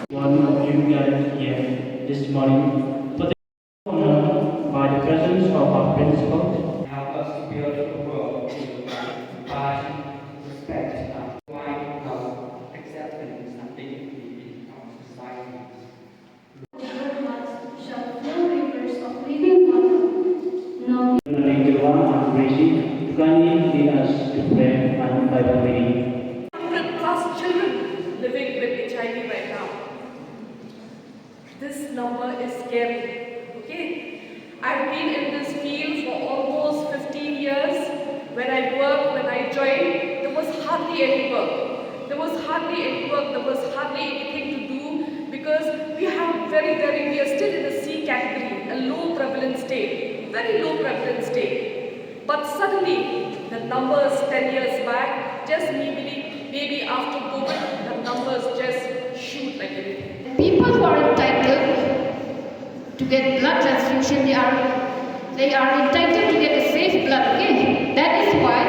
One of you guys here this morning for the honor by the presence of our principal. Help us to build a world filled with compassion, respect, and quiet love, acceptance, and dignity in our societies. Your hearts shall flow rivers of living water. Now, Everyone and praising to kindly lead us to prayer and Bible reading. 100+ children living with HIV right now. This number is scary, okay? I've been in this field for almost 15 years. When I worked, when I joined, there was hardly any work. There was hardly anything to do because we are still in the C category, a low prevalence state, very low prevalence state. But suddenly, the numbers 10 years back, just maybe after COVID, the numbers just shoot like anything. People who are entitled to get blood transfusion, they are entitled to get a safe blood, okay? That is why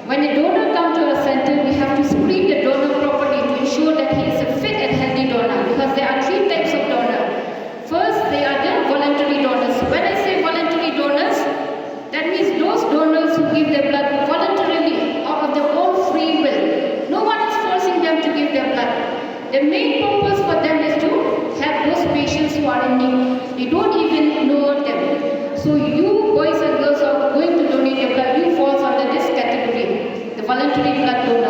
when a donor comes to our center, we have to screen the donor properly to ensure that he is a fit and healthy donor, because there are 3 types of donor. First, they are the voluntary donors. When I say voluntary donors, that means those donors who give their blood voluntarily out of their own free will. No one is forcing them to give their blood. The main purpose for them is to help those patients who are in need. They don't even know them. So you boys and girls who are going to donate your blood, you fall under this category, the voluntary blood donor.